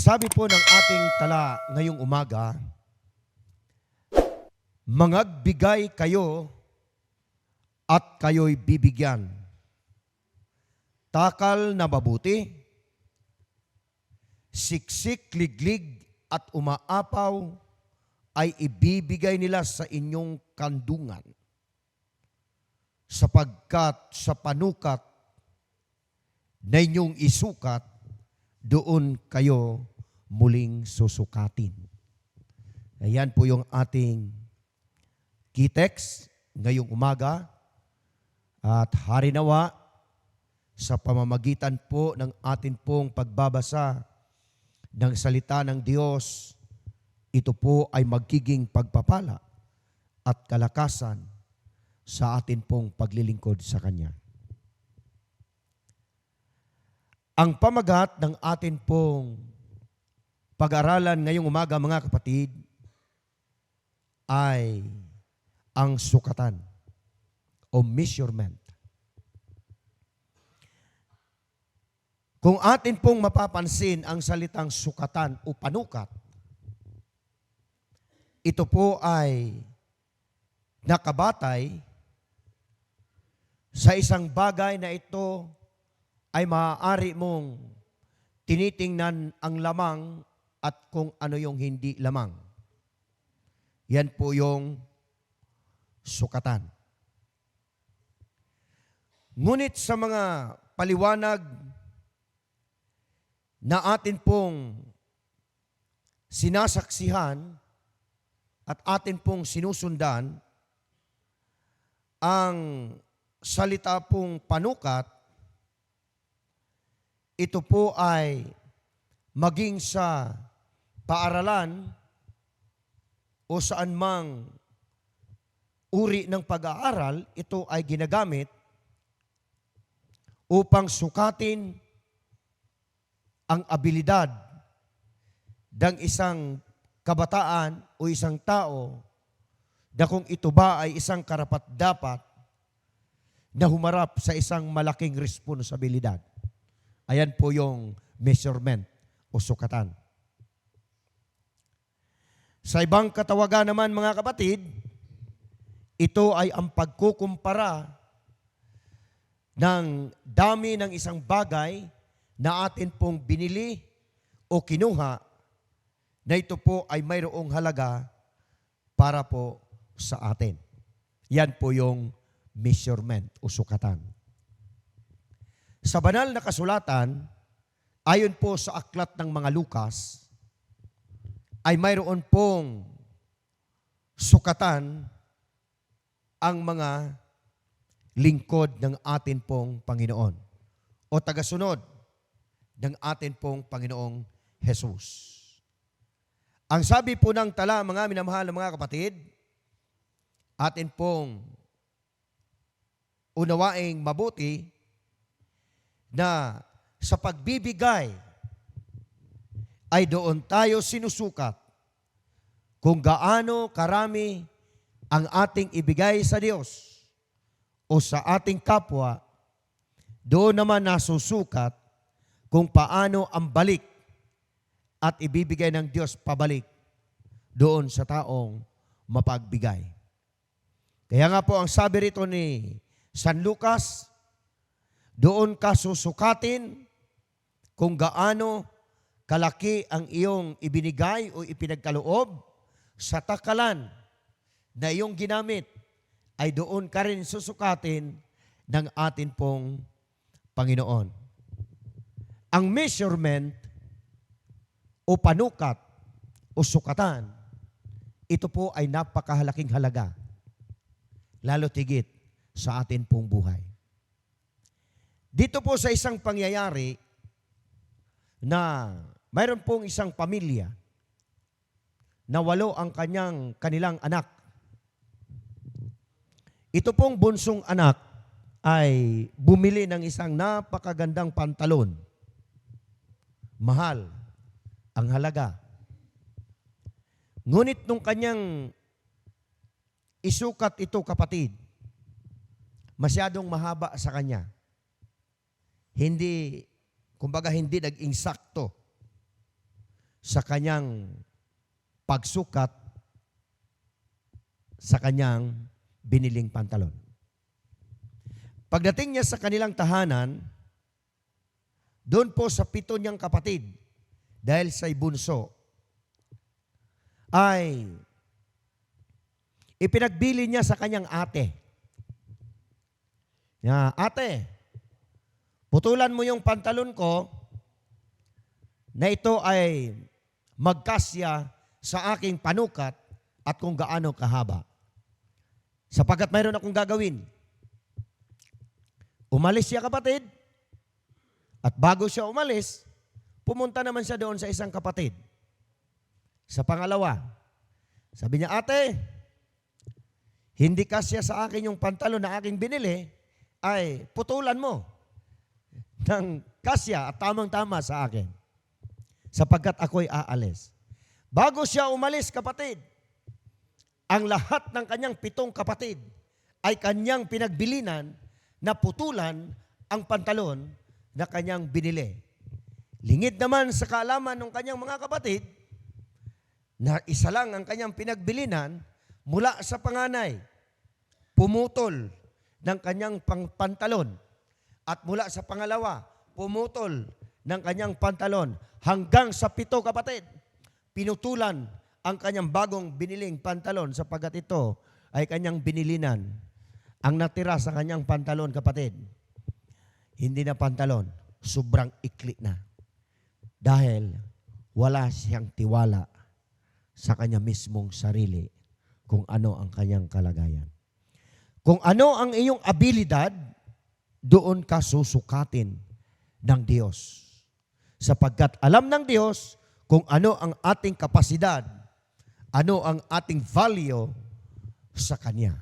sabi po ng ating tala ngayong umaga, mangagbigay kayo at kayo'y bibigyan. Takal na mabuti, siksik, liglig at umaapaw ay ibibigay nila sa inyong kandungan. Sapagkat sa panukat na inyong isukat, doon kayo muling susukatin. Ayan po yung ating key text ngayong umaga. At harinawa sa pamamagitan po ng atin pong pagbabasa ng salita ng Diyos, ito po ay magiging pagpapala at kalakasan sa atin pong paglilingkod sa Kanya. Ang pamagat ng atin pong pag-aralan ngayong umaga, mga kapatid, ay ang sukatan o measurement. Kung atin pong mapapansin ang salitang sukatan o panukat, ito po ay nakabatay sa isang bagay na ito ay maaari mong tinitingnan ang lamang at kung ano yung hindi lamang. Yan po yung sukatan. Ngunit sa mga paliwanag na atin pong sinasaksihan at atin pong sinusundan, ang salita pong panukat, ito po ay maging sa paaralan o saan mang uri ng pag-aaral, ito ay ginagamit upang sukatin ang abilidad ng isang kabataan o isang tao na kung ito ba ay isang karapat-dapat na humarap sa isang malaking responsibilidad. Ayan po yung measurement o sukatan. Sa ibang katawagan naman, mga kapatid, ito ay ang pagkukumpara ng dami ng isang bagay na atin pong binili o kinuha na ito po ay mayroong halaga para po sa atin. Yan po yung measurement o sukatan. Sa banal na kasulatan, ayon po sa aklat ng mga Lukas, ay mayroon pong sukatan ang mga lingkod ng atin pong Panginoon o tagasunod ng atin pong Panginoong Jesus. Ang sabi po ng tala, mga minamahal na mga kapatid, atin pong unawaing mabuti na sa pagbibigay ay doon tayo sinusukat kung gaano karami ang ating ibigay sa Diyos o sa ating kapwa. Doon naman nasusukat kung paano ang balik at ibibigay ng Diyos pabalik doon sa taong mapagbigay. Kaya nga po ang sabi rito ni San Lucas, doon ka susukatin kung gaano kalaki ang iyong ibinigay o ipinagkaloob sa takalan na iyong ginamit, ay doon ka rin susukatin ng atin pong Panginoon. Ang measurement o panukat o sukatan, ito po ay napakahalaking halaga, lalo tigit sa atin pong buhay. Dito po sa isang pangyayari na mayroon pong isang pamilya na 8 ang kanilang anak. Ito pong bunsong anak ay bumili ng isang napakagandang pantalon. Mahal ang halaga. Ngunit nung kanyang isukat ito, kapatid, masyadong mahaba sa kanya. Hindi naging sakto. sa kanyang pagsukat sa kanyang biniling pantalon. Pagdating niya sa kanilang tahanan, doon po sa 7 niyang kapatid, dahil sa'y bunso, ay ipinagbili niya sa kanyang ate. Ate, putulan mo yung pantalon ko na ito ay magkasya sa aking panukat at kung gaano kahaba. Sapagkat mayroon akong gagawin. Umalis siya kapatid, at bago siya umalis, pumunta naman siya doon sa isang kapatid. Sa pangalawa, sabi niya, ate, hindi kasya sa akin yung pantalon na aking binili, ay putulan mo ng kasya at tamang-tama sa akin, sapagkat ako'y aalis. Bago siya umalis, kapatid, ang lahat ng kanyang 7 kapatid ay kanyang pinagbilinan na putulan ang pantalon na kanyang binili. Lingid naman sa kaalaman ng kanyang mga kapatid na isa lang ang kanyang pinagbilinan mula sa panganay, pumutol ng kanyang pantalon, at mula sa pangalawa, pumutol ng kanyang pantalon, hanggang sa 7 kapatid, pinutulan ang kanyang bagong biniling pantalon sapagkat ito ay kanyang binilinan. Ang natira sa kanyang pantalon, kapatid, hindi na pantalon, sobrang ikli na. Dahil wala siyang tiwala sa kanya mismong sarili kung ano ang kanyang kalagayan. Kung ano ang iyong abilidad, doon ka susukatin ng Diyos. Sapagkat alam ng Diyos kung ano ang ating kapasidad, ano ang ating value sa Kanya.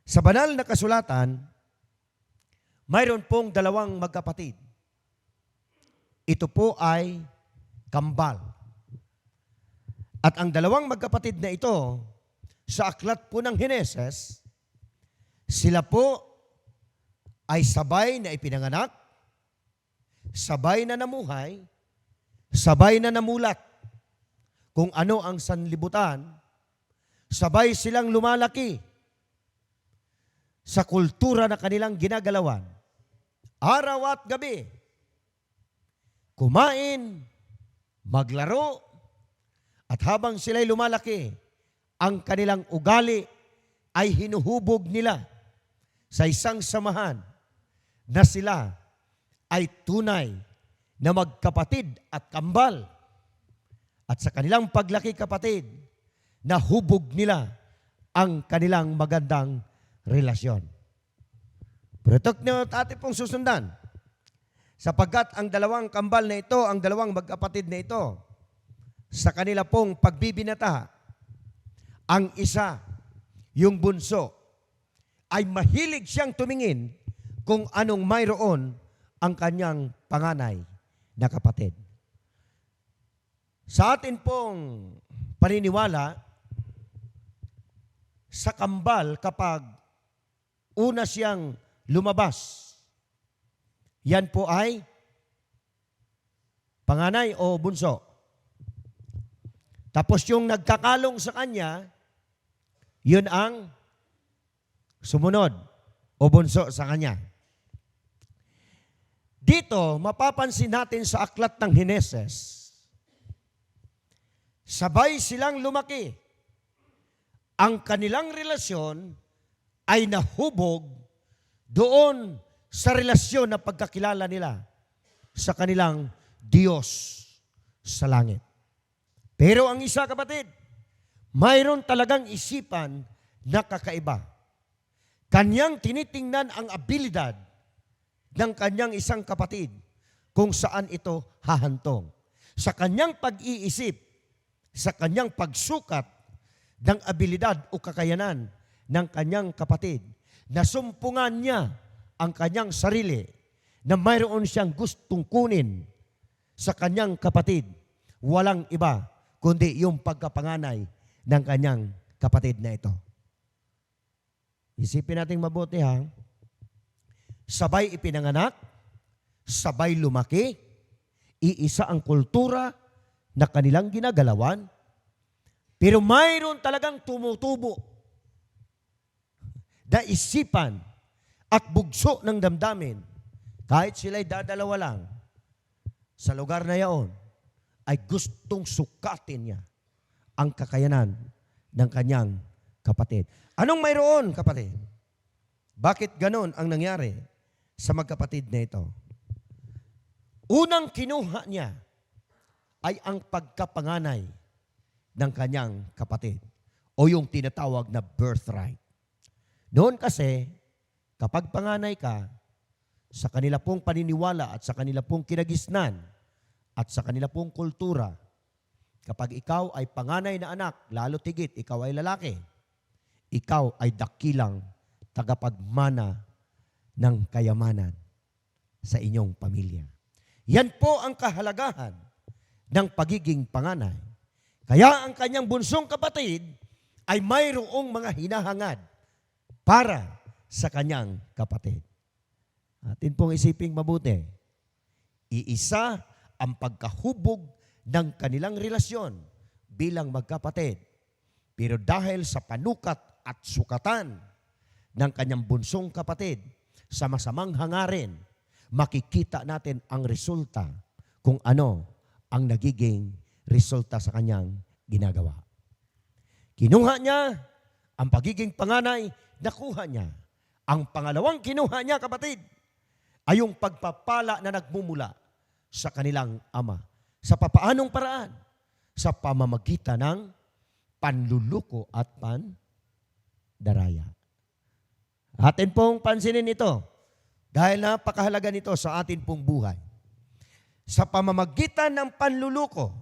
Sa banal na kasulatan, mayroon pong 2 magkapatid. Ito po ay kambal. At ang 2 magkapatid na ito, sa aklat po ng Heneses, sila po ay sabay na ipinanganak, sabay na namuhay, sabay na namulat. Kung ano ang sanlibutan, sabay silang lumalaki sa kultura na kanilang ginagalawan. Araw at gabi, kumain, maglaro, at habang sila'y lumalaki, ang kanilang ugali ay hinuhubog nila sa isang samahan na sila ay tunay na magkapatid at kambal. At sa kanilang paglaki, kapatid, nahubog nila ang kanilang magandang relasyon. Pero ito na ating pong susundan. Sapagkat ang 2 kambal na ito, ang 2 magkapatid na ito, sa kanila pong pagbibinata, ang isa, yung bunso, ay mahilig siyang tumingin kung anong mayroon ang kanyang panganay na kapatid. Sa atin pong paniniwala, sa kambal kapag una siyang lumabas, yan po ay panganay o bunso. Tapos yung nagkakalong sa kanya, yun ang sumunod o bunso sa kanya. Dito, mapapansin natin sa aklat ng Heneses, sabay silang lumaki. Ang kanilang relasyon ay nahubog doon sa relasyon na pagkakilala nila sa kanilang Diyos sa langit. Pero ang isa, kapatid, mayroon talagang isipan na kakaiba. Kanyang tinitingnan ang abilidad ng kanyang isang kapatid kung saan ito hahantong. Sa kanyang pag-iisip, sa kanyang pagsukat ng abilidad o kakayanan ng kanyang kapatid, nasumpungan niya ang kanyang sarili na mayroon siyang gustong kunin sa kanyang kapatid. Walang iba kundi yung pagkapanganay ng kanyang kapatid na ito. Isipin natin mabuti ha. Sabay ipinanganak, sabay lumaki, iisa ang kultura na kanilang ginagalawan, pero mayroon talagang tumutubo na isipan at bugso ng damdamin, kahit sila'y dadalawa lang sa lugar na yaon, ay gustong sukatin niya ang kakayanan ng kanyang kapatid. Anong mayroon, kapatid? Bakit ganon ang nangyari sa magkapatid na ito? Unang kinuha niya ay ang pagkapanganay ng kanyang kapatid o yung tinatawag na birthright. Noon kasi, kapag panganay ka, sa kanila pong paniniwala at sa kanila pong kinagisnan at sa kanila pong kultura, kapag ikaw ay panganay na anak, lalo tigit, ikaw ay lalaki, ikaw ay dakilang tagapagmana ng kayamanan sa inyong pamilya. Yan po ang kahalagahan ng pagiging panganay. Kaya ang kanyang bunsong kapatid ay mayroong mga hinahangad para sa kanyang kapatid. Atin pong isiping mabuti. Iisa ang pagkahubog ng kanilang relasyon bilang magkapatid. Pero dahil sa panukat at sukatan ng kanyang bunsong kapatid sa masamang hangarin, makikita natin ang resulta kung ano ang nagiging resulta sa kanyang ginagawa. Kinuha niya ang pagiging panganay, nakuha niya. Ang pangalawang kinuha niya, kapatid, ay yung pagpapala na nagmumula sa kanilang ama. Sa papaanong paraan? Sa pamamagitan ng panluluko at pandaraya. Atin pong pansinin ito dahil napakahalaga nito sa atin pong buhay. Sa pamamagitan ng panluluko,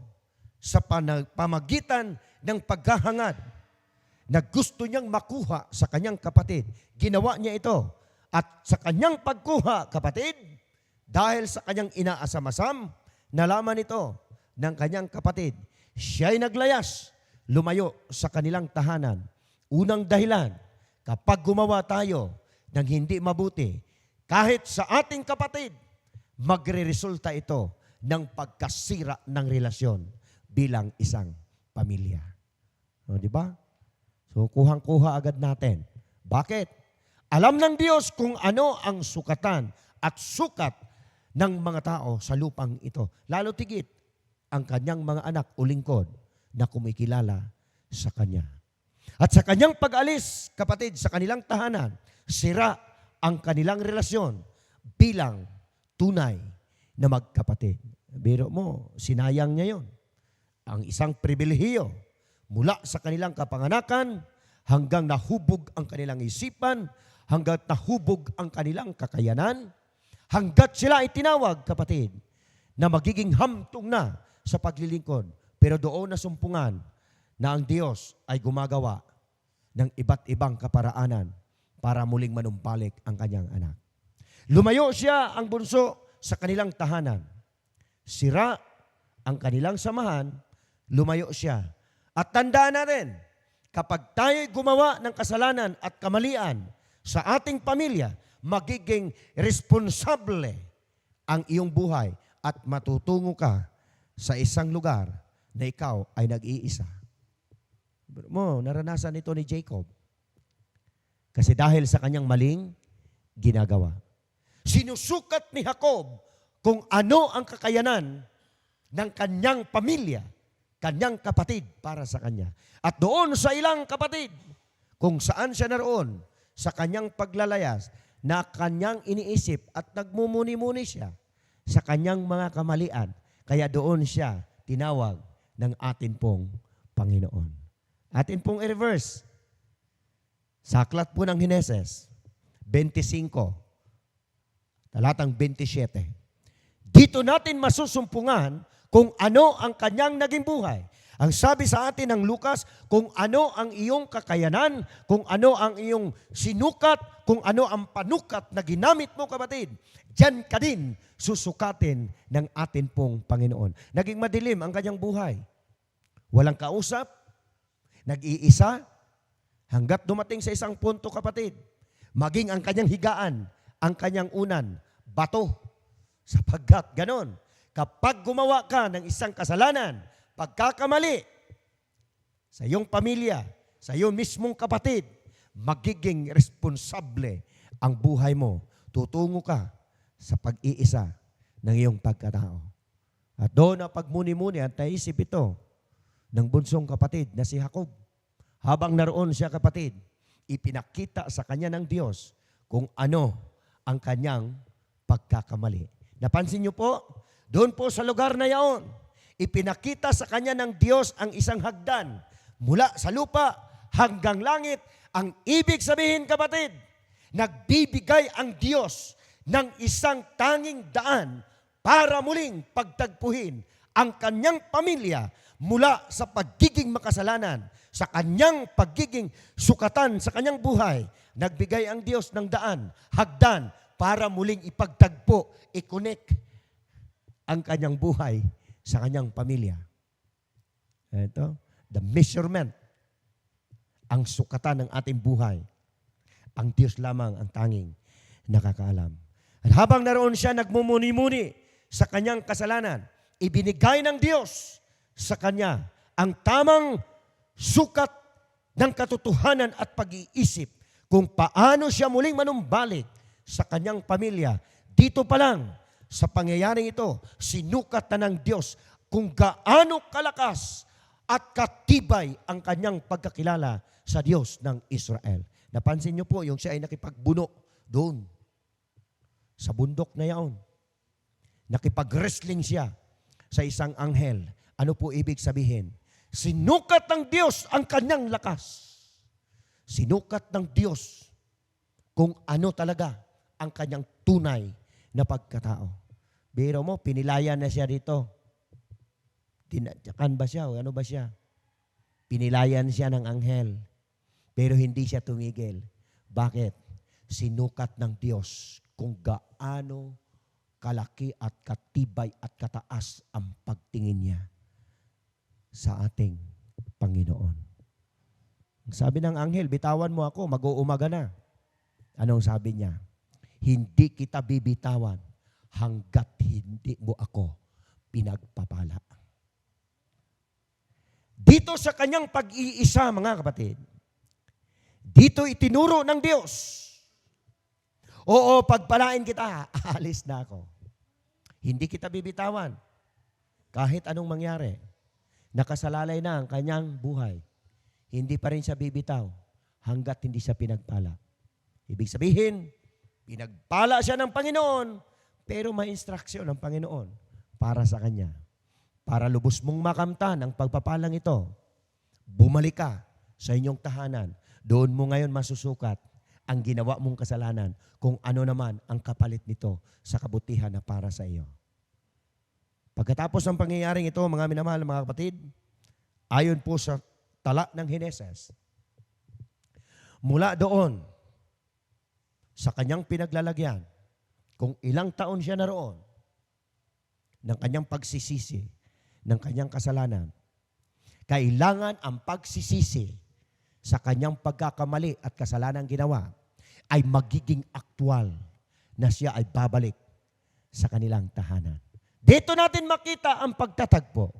sa pamamagitan ng paghahangad na gusto niyang makuha sa kanyang kapatid, ginawa niya ito. At sa kanyang pagkuha, kapatid, dahil sa kanyang inaasam-asam, nalaman ito ng kanyang kapatid, siya'y naglayas, lumayo sa kanilang tahanan. Unang dahilan, kapag gumawa tayo ng hindi mabuti, kahit sa ating kapatid, magre-resulta ito ng pagkasira ng relasyon bilang isang pamilya. O, di ba? So, kuhang-kuha agad natin. Bakit? Alam ng Diyos kung ano ang sukatan at sukat ng mga tao sa lupang ito. Lalo tigit ang kanyang mga anak o lingkod na kumikilala sa Kanya. At sa kanyang pag-alis, kapatid, sa kanilang tahanan, sira ang kanilang relasyon bilang tunay na magkapatid. Biro mo, sinayang niya yon. Ang isang pribilehiyo mula sa kanilang kapanganakan hanggang nahubog ang kanilang isipan, hanggat nahubog ang kanilang kakayanan, hanggat sila ay tinawag, kapatid, na magiging hamtong na sa paglilingkod. Pero doon na sumpungan na ang Diyos ay gumagawa ng iba't ibang kaparaanan para muling manumbalik ang kanyang anak. Lumayo siya ang bunso sa kanilang tahanan. Sira ang kanilang samahan, lumayo siya. At tandaan natin, kapag tayo'y gumawa ng kasalanan at kamalian sa ating pamilya, magiging responsable ang iyong buhay at matutungo ka sa isang lugar na ikaw ay nag-iisa. Mo, naranasan ito ni Jacob. Kasi dahil sa kanyang maling ginagawa. Sinusukat ni Jacob kung ano ang kakayanan ng kanyang pamilya, kanyang kapatid para sa kanya. At doon sa ilang kapatid, kung saan siya naroon, sa kanyang paglalayas, na kanyang iniisip at nagmumuni-muni siya sa kanyang mga kamalian. Kaya doon siya tinawag ng atin pong Panginoon. Atin pong i-reverse. Sa aklat po ng Heneses 25, talatang 27. Dito natin masusumpungan kung ano ang kanyang naging buhay. Ang sabi sa atin ng Lucas, kung ano ang iyong kakayanan, kung ano ang iyong sinukat, kung ano ang panukat na ginamit mo, kapatid, diyan ka din susukatin ng atin pong Panginoon. Naging madilim ang kanyang buhay. Walang kausap, nag-iisa, hanggat dumating sa isang punto, kapatid, maging ang kanyang higaan, ang kanyang unan, bato, sapagkat ganon. Kapag gumawa ka ng isang kasalanan, pagkakamali, sa iyong pamilya, sa iyong mismong kapatid, magiging responsable ang buhay mo. Tutungo ka sa pag-iisa ng iyong pagkatao. At doon na pagmuni-muni, ang taisip ito ng bunsong kapatid na si Jacob. Habang naroon siya kapatid, ipinakita sa kanya ng Diyos kung ano ang kanyang pagkakamali. Napansin niyo po, doon po sa lugar na yaon, ipinakita sa kanya ng Diyos ang isang hagdan mula sa lupa hanggang langit. Ang ibig sabihin kapatid, nagbibigay ang Diyos ng isang tanging daan para muling pagtagpuhin ang kanyang pamilya mula sa pagiging makasalanan, sa kanyang pagiging sukatan sa kanyang buhay. Nagbigay ang Diyos ng daan, hagdan, para muling ipagtagpo, i-connect ang kanyang buhay sa kanyang pamilya. Ito, the measurement, ang sukatan ng ating buhay. Ang Diyos lamang ang tanging nakakaalam. At habang naroon siya nagmumuni-muni sa kanyang kasalanan, ibinigay ng Diyos sa kanya ang tamang sukat ng katotohanan at pag-iisip kung paano siya muling manumbalik sa kanyang pamilya. Dito pa lang, sa pangyayaring ito, sinukat na ng Diyos kung gaano kalakas at katibay ang kanyang pagkakilala sa Diyos ng Israel. Napansin niyo po, yung siya ay nakipagbuno doon sa bundok na yaon. Nakipag-wrestling siya sa isang anghel. Ano po ibig sabihin? Sinukat ng Diyos ang kanyang lakas. Sinukat ng Diyos kung ano talaga ang kanyang tunay na pagkatao. Biro mo, pinilayan na siya dito. Tinatyakan ba siya o ano ba siya? Pinilayan siya ng anghel. Pero hindi siya tumigil. Bakit? Sinukat ng Diyos kung gaano kalaki at katibay at kataas ang pagtingin niya sa ating Panginoon. Sabi ng anghel, bitawan mo ako, mag-uumaga na. Anong sabi niya? Hindi kita bibitawan hanggat hindi mo ako pinagpapala. Dito sa kanyang pag-iisa, mga kapatid, dito itinuro ng Diyos. Oo, pagpalain kita, aalis na ako. Hindi kita bibitawan. Kahit anong mangyari, nakasalalay na ang kanyang buhay. Hindi pa rin siya bibitaw hanggat hindi siya pinagpala. Ibig sabihin, pinagpala siya ng Panginoon, pero may instruksyon ng Panginoon para sa kanya. Para lubos mong makamtan ang pagpapalang ito, bumalik ka sa inyong tahanan. Doon mo ngayon masusukat ang ginawa mong kasalanan kung ano naman ang kapalit nito sa kabutihan na para sa iyo. Pagkatapos ng pangyayaring ito, mga minamahal mga kapatid, ayon po sa tala ng Heneses, mula doon sa kanyang pinaglalagyan, kung ilang taon siya naroon, ng kanyang pagsisisi, ng kanyang kasalanan, kailangan ang pagsisisi sa kanyang pagkakamali at kasalanan ginawa ay magiging aktwal na siya ay babalik sa kanilang tahanan. Dito natin makita ang pagtatagpo.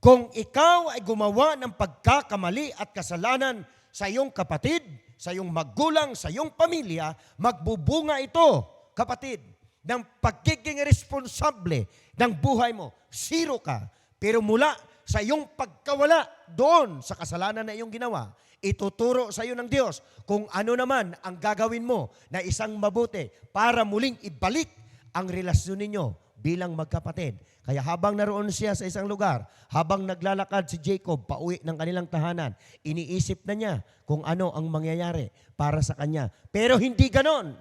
Kung ikaw ay gumawa ng pagkakamali at kasalanan sa iyong kapatid, sa iyong magulang, sa iyong pamilya, magbubunga ito, kapatid, ng pagiging responsable ng buhay mo. Zero ka. Pero mula sa iyong pagkawala doon sa kasalanan na iyong ginawa, ituturo sa iyo ng Diyos kung ano naman ang gagawin mo na isang mabuti para muling ibalik ang relasyon ninyo bilang magkapatid. Kaya habang naroon siya sa isang lugar, habang naglalakad si Jacob pauwi ng kanilang tahanan, iniisip na niya kung ano ang mangyayari para sa kanya. Pero hindi ganon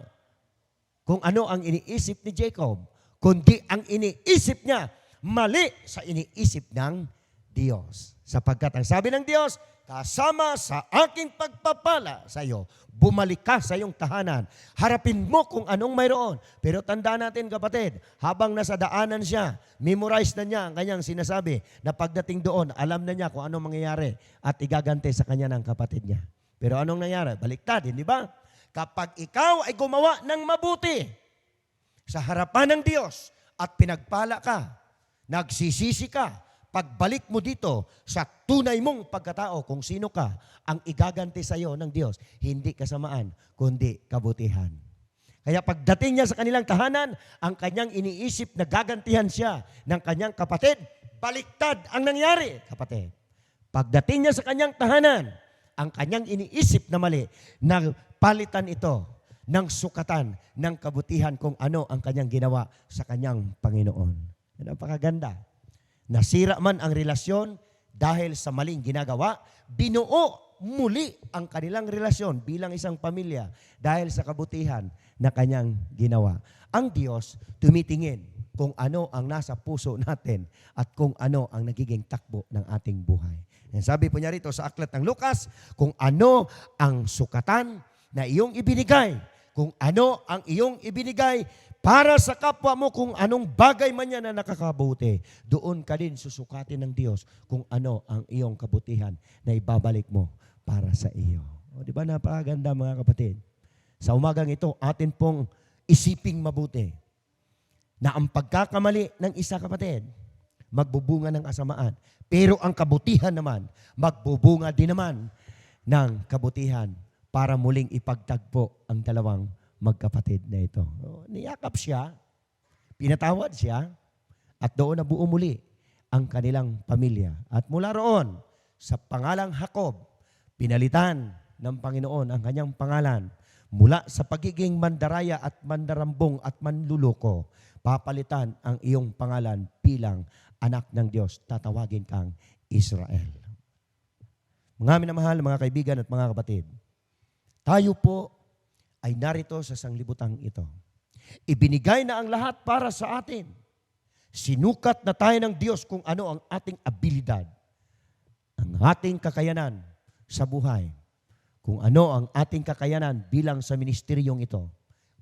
kung ano ang iniisip ni Jacob, kundi ang iniisip niya mali sa iniisip ng Diyos. Sapagkat ang sabi ng Diyos, kasama sa aking pagpapala sa iyo, bumalik ka sa iyong tahanan. Harapin mo kung anong mayroon. Pero tandaan natin kapatid, habang nasa daanan siya, memorize na niya ang kanyang sinasabi na pagdating doon, alam na niya kung anong mangyayari at igagante sa kanya ng kapatid niya. Pero anong nangyari? Baliktad, hindi ba? Kapag ikaw ay gumawa ng mabuti sa harapan ng Diyos at pinagpala ka, nagsisisi ka, pagbalik mo dito sa tunay mong pagkatao kung sino ka, ang igaganti sa iyo ng Diyos, hindi kasamaan, kundi kabutihan. Kaya pagdating niya sa kanilang tahanan, ang kanyang iniisip na gagantihan siya ng kanyang kapatid, baliktad ang nangyari, kapatid. Pagdating niya sa kanyang tahanan, ang kanyang iniisip na mali, na palitan ito ng sukatan ng kabutihan kung ano ang kanyang ginawa sa kanyang Panginoon. Yan ang napakaganda. Nasira man ang relasyon dahil sa maling ginagawa, binuo muli ang kanilang relasyon bilang isang pamilya dahil sa kabutihan na kanyang ginawa. Ang Diyos tumitingin kung ano ang nasa puso natin at kung ano ang nagiging takbo ng ating buhay. Yan, sabi po niya rito sa aklat ng Lucas, kung ano ang sukatan na iyong ibinigay, kung ano ang iyong ibinigay para sa kapwa mo, kung anong bagay man yan na nakakabuti, doon ka din susukatin ng Diyos kung ano ang iyong kabutihan na ibabalik mo para sa iyo. O, di ba napakaganda mga kapatid? Sa umagang ito, atin pong isiping mabuti na ang pagkakamali ng isa kapatid, magbubunga ng kasamaan. Pero ang kabutihan naman, magbubunga din naman ng kabutihan para muling ipagtagpo ang dalawang magkapatid na ito. O, niyakap siya, pinatawad siya, at doon nabuo muli ang kanilang pamilya. At mula roon, sa pangalang Jacob, pinalitan ng Panginoon ang kanyang pangalan. Mula sa pagiging mandaraya at mandarambong at manluloko, papalitan ang iyong pangalan bilang anak ng Diyos. Tatawagin kang Israel. Mga minamahal, mga kaibigan at mga kapatid, tayo po ay narito sa sanglibutang ito. Ibinigay na ang lahat para sa atin. Sinukat na tayo ng Diyos kung ano ang ating abilidad, ang ating kakayanan sa buhay, kung ano ang ating kakayanan bilang sa ministeryong ito.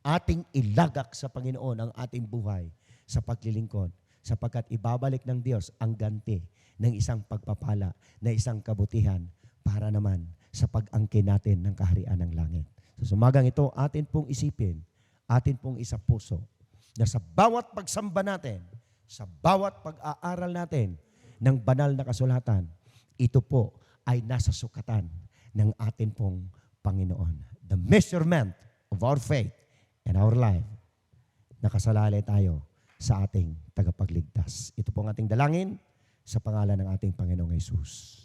Ating ilagak sa Panginoon ang ating buhay sa paglilingkod, sapagkat ibabalik ng Diyos ang ganti ng isang pagpapala, na isang kabutihan para naman sa pag-angkin natin ng kaharian ng langit. So, sumagang ito, atin pong isipin, atin pong isapuso, na sa bawat pagsamba natin, sa bawat pag-aaral natin ng banal na kasulatan, ito po ay nasa sukatan ng atin pong Panginoon. The measurement of our faith and our life, nakasalalay tayo sa ating tagapagligtas. Ito po ang ating dalangin sa pangalan ng ating Panginoong Hesus.